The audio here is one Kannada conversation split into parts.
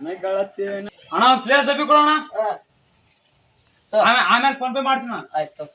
ಅಣ್ಣ ಪ್ಲೇಸ್ ಡಬ್ಬಿ ಕೊಡೋಣ ಆಮೇಲೆ ಫೋನ್ ಪೇ ಮಾಡ್ತೀನಿ ಆಯ್ತು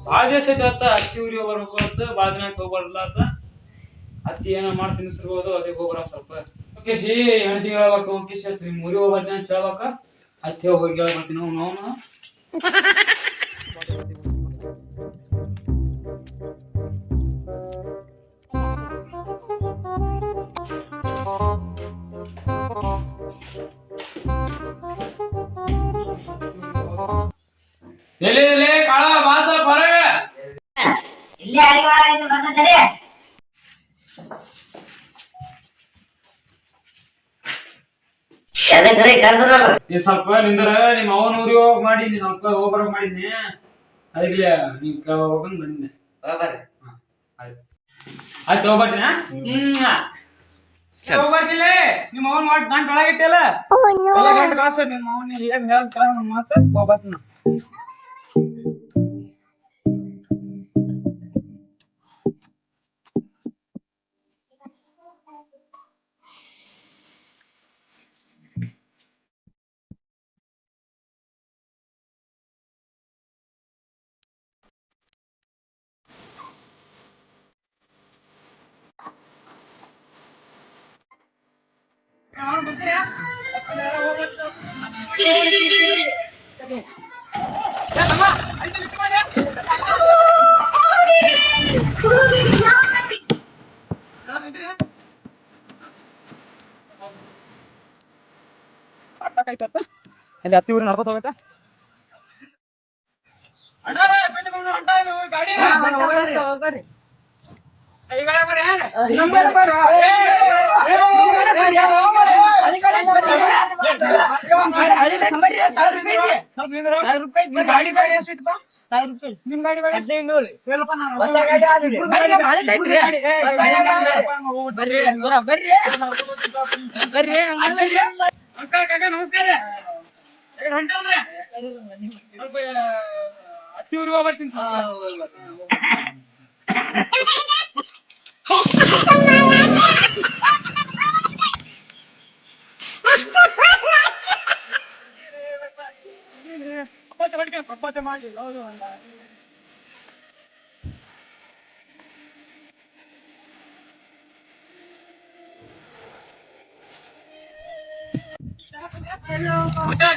ಭಾಳ ದಿವಸ ಐತೆ ಹತ್ತಿ ಊರಿಗೆ ಬರ್ಬೇಕು ಅಂತ ಭಾಳ ದಿನ ಹೋಗ್ಬಾರಲ್ಲ ಅಂತ ಹತ್ತಿ ಏನೋ ಮಾಡ್ತೀನಿ ಸಿರ್ಬೋದು ಅದೇ ಹೋಗ್ಬರ ಸ್ವಲ್ಪ ಓಕೆಶಿ ಹೆಣ್ತಿ ಹೇಳ್ಬೇಕು ಓಕೆಶಿ ನಿಮ್ ಊರಿಗೆ ಹೋಗ್ಬರ್ತೀನಿ ಅಂತ ಹೇಳ್ಬೇಕ ಹತ್ತಿ ಹೋಗಿ ಹೇಳ್ಬರ್ತೀನಿ ನಾವು ಎಲ್ಲಿ ಕಾಳ ಬಾಸ ಹೊರಗೆ ಇಲ್ಲಿ ಅಡಿಗೆ ಮಾಡಾಯ್ತು ಬಂದರೆ ಎದಕ್ಕೆ ಕರೆದ್ರು ನೀ ಸ್ವಲ್ಪ ನಿಂದ್ರ ನಿಮ್ಮ ಅವನ ಊರಿಗೆ ಹೋಗಿ ಮಾಡಿದ್ನಿ ಸ್ವಲ್ಪ ಹೋಗ್ಬರ ಮಾಡಿದ್ನಿ ಅದಕ್ಕೆ ನೀ ಹೋಗಂಗ್ ಬಂದಿದ್ದೆ ಆಯ್ತು ಹೋಗ್ಬರ್ತೀನಿ ಹೋಗ್ಬರ್ತಿಲ್ಲ ನಿಮ್ಮ ಅವನ್ ಮಾಡಿ ಗಂಟು ಒಳಗಿಟ್ಟಿಲ್ಲ ಗಂಟು ಕಾಸು ನಿಮ್ಮ ಅವನ್ ಏನ್ ಹೇಳ್ತಾರ ಮಾತು ಹೋಗ್ಬರ್ತೀನಿ ಅಲ್ಲಿ ಹತ್ತಿ ಊರಿ ನಡ್ಕೋತ ಹೋಗತ್ತ ಗಾಡಿ ನಿಮ್ ಗಾಡಿ ನಮಸ್ಕಾರ ಕಾಕ ನಮಸ್ಕಾರ ಹತ್ತಿ ಊರಿಗೆ ಹೋಗ್ಬರ್ತೀನಿ ಪ್ರಪಂಚ ಮಾಡಿ ಹೌದು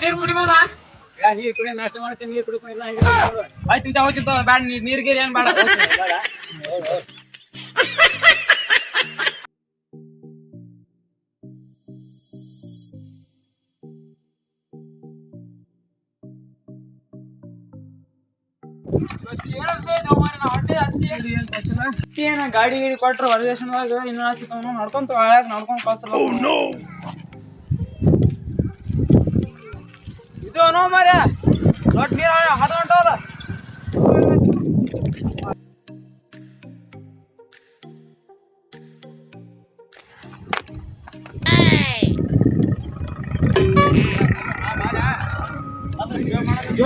ನೀರ್ ಕುಡಿಬೋದಾ ನೀರ್ ಕುಡಿ ನಾಷ್ಟ ಮಾಡ್ತೀನಿ ನೀರ್ ಕುಡಿಲ್ಲ ಆಯ್ತು ಹೋಗ್ತಿರ್ತಾವ ಬ್ಯಾಡ ನೀರ್ ಗೀರ್ ಏನ್ ಬೇಡ ಗಾಡಿ ಗಿಡಿ ಕೊಟ್ರು ಹೊರದೇಶದಾಗ ಇನ್ನು ನಡ್ಕೊಂತ ಒಳಗ್ ನಡ್ಕೊಂಡ್ ಕಳ್ಸಲ್ಲ ಇದು ನೋ ಮರ ದೊಡ್ಡ ನೀರ ಹದ ಹೊಂಟವಲ್ಲ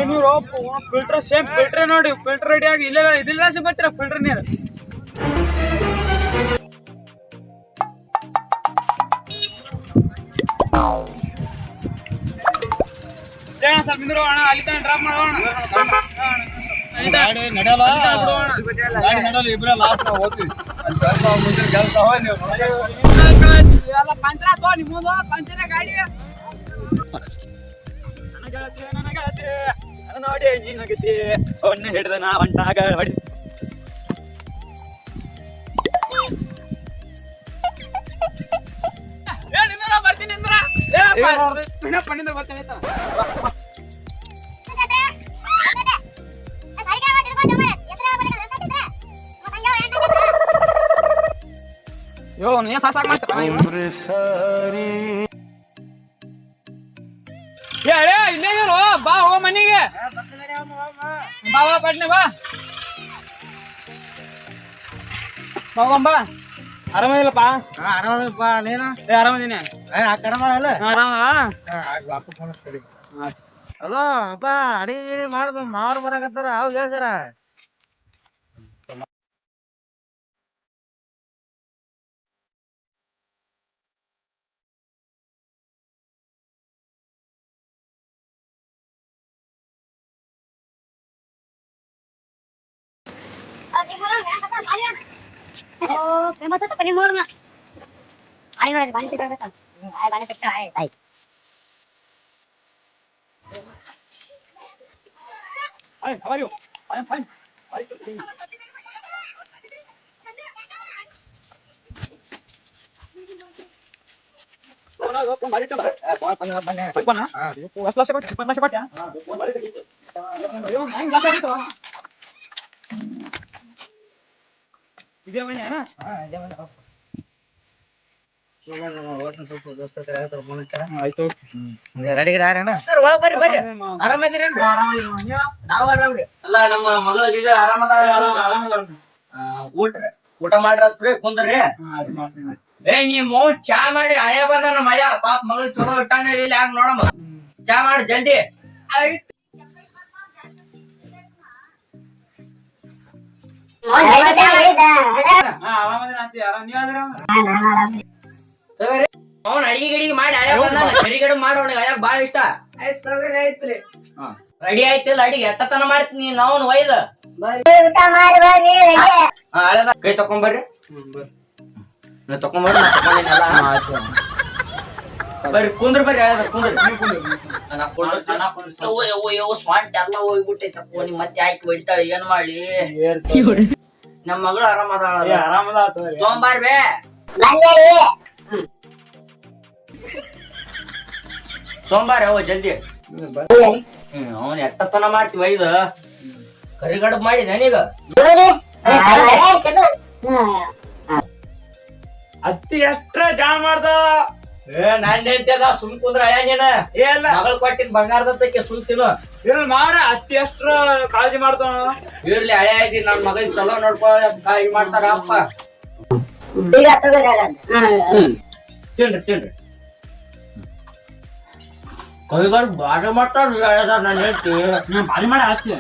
ನೀರು ಫಿಲ್ಟರ್ ಸೇಮ್ ಫಿಲ್ಟರ್ ನೋಡಿ ಫಿಲ್ಟರ್ ರೆಡಿ ಆಗಿ ಇಲ್ಲ ಇದಿಲ್ಲ ಬರ್ತೀರ ಫಿಲ್ಟರ್ ನೀರು ಸ್ವಲ್ಪ ನಿಂದ್ರು ಅಣ್ಣ ಅಲ್ಲಿ ತನಕ ಡ್ರಾಪ್ ಮಾಡೋಣ ನಡೆಯಲ್ಲ ಗಾಡಿ ನಡೆಯಲ್ಲ ಇಬ್ಬರೇ ಲಾಸ್ಟ್ ನಾವು ಹೋಗ್ತೀವಿ ಕೆಲಸ ಎಲ್ಲ ಪಂಚರ ತೋ ನಿಮ್ಮದು ಪಂಚರ ಗಾಡಿ ನನಗತಿ ನೋಡಿ ನೀನಗತಿ ಒಣ್ಣೆ ಹಿಡ್ದ ನಾ ಹೊಂಟಾಗ ಹೊಡಿ ಬರ್ತೀನಿ ಪಣ್ಣಿಂದ ಬರ್ತೀನಿ ಯೋ ನೀ ಸಾಕ್ ಮಾಡ್ತಾರ ಇಲ್ಲೇ ಬಾ ಹೋಗ ಮನೆಗೆ ಬಾ ಬಾ ಪಟ್ನೆ ಬಾ ಹೋಗಂಬ ಆರಾಮದಿಲ್ಲಪ್ಪ. ಆರಾಮದಪ್ಪ ನೀನ ಆರಾಮದೀನಿ. ಕರಮಾಡಲ್ಲ ಆರಾಮ. ಅಲೋ ಅಪ್ಪ ಅಡಿ ಮಾಡ್ದ ಮಾವ್ರ ಬರಾಕತ್ತಾರ ಅವ್ ಹೇಳ್ಸಾರ How are you? I am fine. ಆಯ್ತು. ಒಳಗ್ ಬರ್ರಿ ಬರ್ರಿ ಆರಾಮದಿರಿ ನಾವ್ ಆರಾಮ್ರಿ ಅಲ್ಲ ನಮ್ಮ ಮಗಳಿಗೆ ಆರಾಮದ ಊಟ ಮಾಡ್ರಿ ಕುಂದ್ರಿ ನೀವ್ ಚಾ ಮಾಡಿ ಅಯ್ಯ ಬಂದ ನಮ್ಮ ಅಯ್ಯ ಪಾಪ ಮಗಳು ಚಲೋ ಇಟ್ಟಾನ ಇಲ್ಲ ಹಂಗ ನೋಡಮ್ಮ ಚಾ ಮಾಡಿ ಜಲ್ದಿ ಅವ್ನ ಅಡಿಗೆ ಗಿಡಿಗೆ ಮಾಡಿ ಹಳೆ ಬಂದ ಕರಿಗಡೆ ಮಾಡೋಣ ಹಳ್ಯಾಗ ಬಾಳ ಇಷ್ಟ ಆಯ್ತ್ರಿ ರೆಡಿ ಆಯ್ತಿಲ್ಲ ಅಡಿಗೆ ಎಟ್ಟತನ ಮಾಡ್ತೀನಿ ನಾವು ಒಯ್ದ ಕೈ ತಕೊಂಬರ್ರಿ ತಕೊಂಬರ್ರಿ ಬರ್ರಿ ಕುಂದ್ರ ಬರ್ರಿ ಹಳದ ಕುಂದ್ರಿ ಸ್ವಾಂಟ್ ಎಲ್ಲ ಹೋಗ್ಬಿಟ್ಟೈತಪ್ಪ ನಿಮ್ ಮತ್ತೆ ಆಯ್ಕೆ ಹೊಡಿತಾಳೆ ಏನ್ ಮಾಡ್ಲಿ ನಮ್ ಮಗಳು ಆರಾಮದಾಳ ತೊಗೊಂಬಾರ್ ಬೇ ತೊಗೊಂಬಾರ ಜಲ್ದಿ ಅವನ್ ಎಟ್ಟತನ ಮಾಡ್ತೀವಿ ಒಯ್ದ ಕರಿಗಡಬ್ ಮಾಡಿದ ನೀಗ ಅತ್ತಿ ಎಷ್ಟ್ರ ಜಾ ಮಾಡ್ದ ನಾನ್ ಹೇಳ್ತದ ಸುಮ್ ಕುಂದ್ರ ಹಳ್ಯಾ ನೀನ ಮಗಳು ಕೊಟ್ಟಿನ್ ಬಂಗಾರದತ್ತಕ್ಕೆ ಸುಮ್ತಿನು ಇರ್ಲಿ ಮಾವ್ರ ಅತ್ತಿ ಎಷ್ಟ್ರ ಕಾಳಜಿ ಮಾಡ್ತಾವ ಇರ್ಲಿ ಹಳೆ ಐತಿ ನನ್ ಮಗನ್ ಚಲೋ ನೋಡ್ಕೊಳ್ಳ ಕಾಳಜಿ ಮಾಡ್ತಾರ ಅಪ್ಪ ತಿನ್ರಿ ಕವಿಗಳು ಬಾರಿ ಮಾಡ್ತಾರ ಹಳೆದಾರ ನಾನ್ ಹೇಳ್ತಿ ಭಾರಿ ಮಾಡಿ ಹಾಕ್ತಿ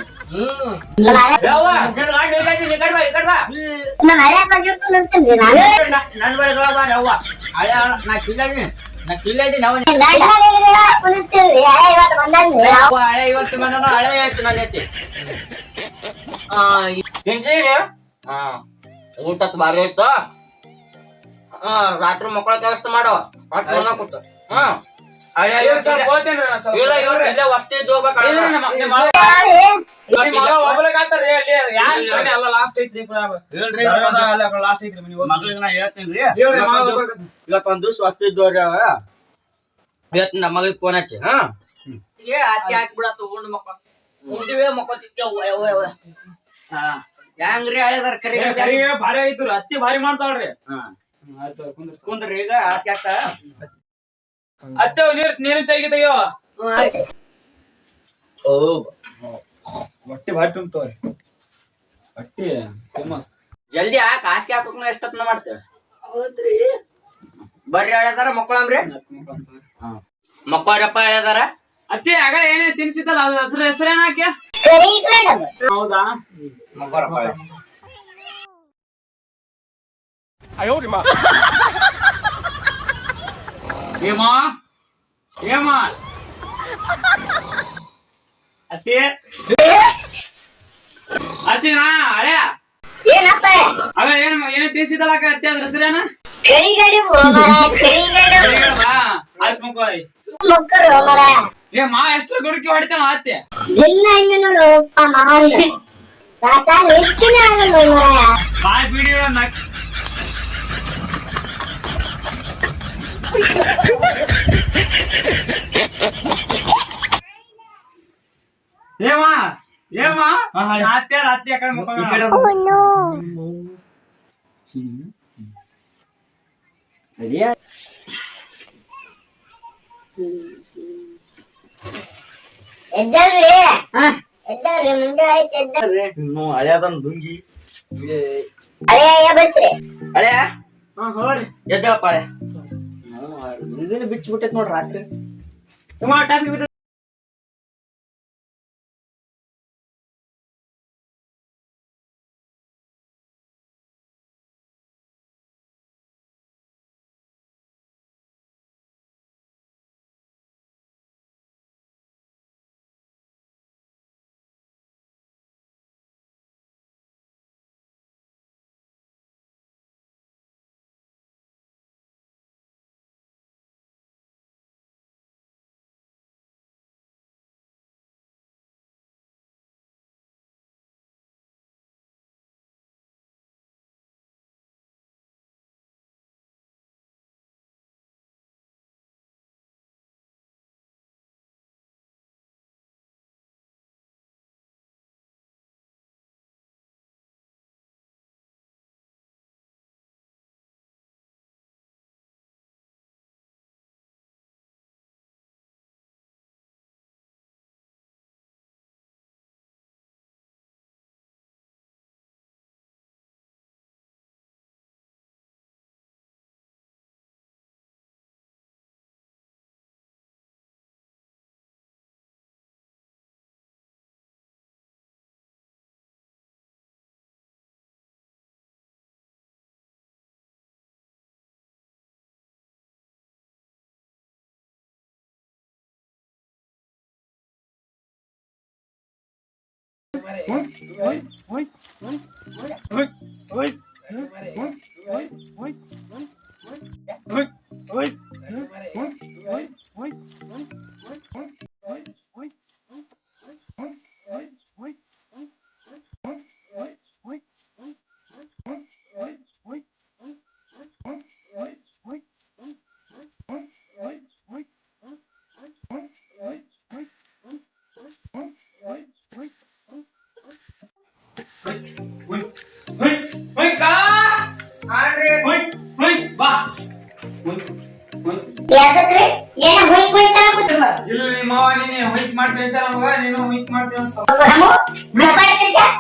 ನನ್ ಬಳಿ ಯವ್ವ ಹಳೆ ನಾ ಕಿಲ್ಲೀನಿ ಹಳೆ ಇವತ್ತು ಬಂದ ಹಳೆ ಆಯ್ತು ನಾನು ಐತಿ ತಿನ್ಸಿರಿ ಊಟತ್ ಬಾರಿ ಆಯ್ತು ರಾತ್ರಿ ಮಕ್ಕಳ ವ್ಯವಸ್ಥೆ ಮಾಡೋ ಕೂತು ವಸ್ತಿ ಮಗಳಿಗೆ ಹೇಳ್ತೀನಿ ಇವತ್ತೊಂದ್ ದಿವ್ಸ ವಸ್ತಿ ಇದ್ದವ್ರಿ ಇವತ್ತು ನಮ್ಮ ಮಗಳಿಗೆ ಫೋನ್ ಹಚ್ಚಿ ಹಾಸಿಗೆ ಹಾಕ್ಬಿಡತ್ತ ಉಂಡು ಮಕ್ಕಳು ಉಂಡಿವೇ ಮಕ್ಕೋತಿವ್ ಹೆಂಗ್ರಿ ಹೇಳಿದಾರ ಕರಿ ಭಾರಿ ಆಯ್ತು ಅತ್ತಿ ಭಾರಿ ಮಾಡ್ತಾಳ್ರಿ ಕುಂದ್ರಿ ಈಗ ಹಾಸಿಗೆ ಹಾಕ್ತ ಅತ್ತೆ ನೀರಿನ ಚಾಯ್ಗೆ ತೆಗಿಯೋ ಹೊಟ್ಟಿ ಭಾರಿ ತುಂಬ್ತವ್ರಿ ಹೊಟ್ಟಿ ಫೇಮಸ್ ಜಲ್ದಿ ಹಾಕ್ ಹಾಸಿಗೆ ಹಾಕೋಕ್ ಎಷ್ಟತ್ನ ಮಾಡ್ತೇವೆ ಬರ್ರಿ ಹೇಳ್ದಾರ ಮಕ್ಕಳಂಬ್ರಿ ಮಕ್ಕಳಪ್ಪ ಹೇಳ್ದಾರ ಅತ್ತಿ ಆಗ ಏನೇ ತಿನ್ಸಿದ್ದಲ್ಲ ಅದ್ರ ಹೆಸರೇನ ಹಾಕ್ಯ ಹೌದಾ ಮಕ್ಕಳಪ್ಪ ಏಮಾ ಏಮಾ ಅತ್ತಿ ಅತ್ತಿನಾ ಹಳೆ ಆಗ ಏನೇ ತಿನ್ಸಿದ್ದಲ್ಲ ಅತ್ತಿ ಅದ್ರ ಹೆಸರೇನ ಏ ಮಾ ಎಷ್ಟ್ರ ಗುಡುಕಿ ಹೊಡಿತಾನ ಅತ್ತೆ ಬಾಯ್ ವಿಡಿಯೋ ಏಮಾ ಏಮಾ ಅತ್ತೆ ಅತ್ತೆ ಆ ಕಡೆ ಹಳೆಯದನ್ ದುಂಗಿ ಬಸ್ರಿ ಹಳೆಯ ಹೋರಿ ಎದ್ದೇಳ ಪಾಳೆ ಮುಂದಿನ ಬಿಚ್ಚಿ ಬಿಟ್ಟೈತ್ ನೋಡ್ರಿ ರಾತ್ರಿ ಟಮಾಟ ಯಾಕಂದ್ರೆ ಏನ ಹೋಯ್ತು ಹೋಯ್ತಾ ಕೂತಿಲ್ಲ ಇಲ್ಲ ನಿಮ್ಮ ಮಾವ ನೀನೆ ವೈಟ್ ಮಾಡ್ತೀನಿ ಸರ್ ಮಗ ನೀನು ವೈಟ್ ಮಾಡ್ತೀನಿ ನಮೋ ಮಾಡ್ತೀನಿ ಸರ್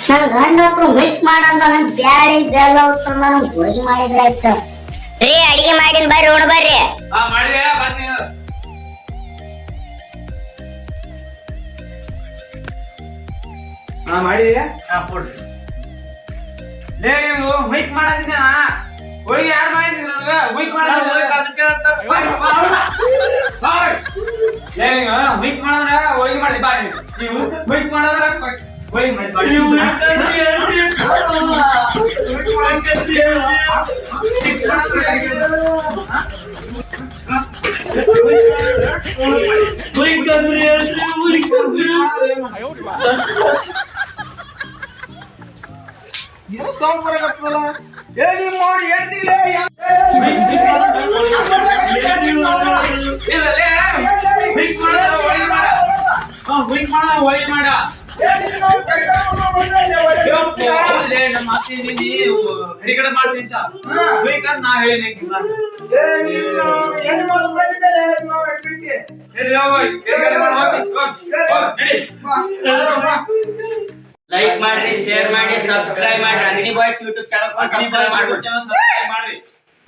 ನನ್ ಗಂಡ ಹತ್ರ ಮಿಟ್ ಮಾಡಂತ ನನ್ ಬ್ಯಾರೆ ಇದೆಲ್ಲ ಉತ್ತರ ನಾನು ಹೋಗಿ ಮಾಡಿದ್ರೆ ಆಯ್ತು ರೀ ಅಡಿಗೆ ಮಾಡಿನ ಬರ್ರಿ ಉಣ ಬರ್ರಿ ಮಾಡಿದೆ ಬರ್ತೀನಿ ಮಾಡಿದೀಯ ಕೊಡ್ರಿ ಲೇ ನೀವು ವೈಟ್ ಮಾಡದಿದ್ದೆ ಹೋಳಿಗೆ ಯಾರು ಮಾಡಿದ್ರಿ ನನಗೆ ವೈಟ್ ಮಾಡೋದು ಲೇ ವೈಟ್ ಮಾಡಿದ್ರೆ ಹೋಳಿಗೆ ಮಾಡಿ ಬಾ ನೀವು ವೈಟ್ ಮಾಡಿದ್ರೆ ಹೋಳಿಗೆ ಮಾಡಿ ಏನು ಸೌಂಡ್ ಬರಕತ್ತಲ್ಲ ಏ ನೀ ಮಾಡಿ ಎಣ್ಣಿಲೆ ಹೋಳಿಗೆ ಮಾಡ ನಮ್ಮ ಅತ್ತೆ ಕರಿಗಡೆ ಮಾಡ್ತೀನಿ ಬೇಕಂತ ನಾ ಹೇಳಿನಿ ಲೈಕ್ ಮಾಡ್ರಿ ಶೇರ್ ಮಾಡಿ ಸಬ್ಸ್ಕ್ರೈಬ್ ಮಾಡ್ರಿ ಅಗ್ನಿ ಬಾಯ್ಸ್ ಯೂಟ್ಯೂಬ್ ಚಾನಲ್ ಸಬ್ಸ್ಕ್ರೈಬ್ ಮಾಡ್ರಿ ಸಬ್ಸ್ಕ್ರೈಬ್ ಮಾಡ್ರಿ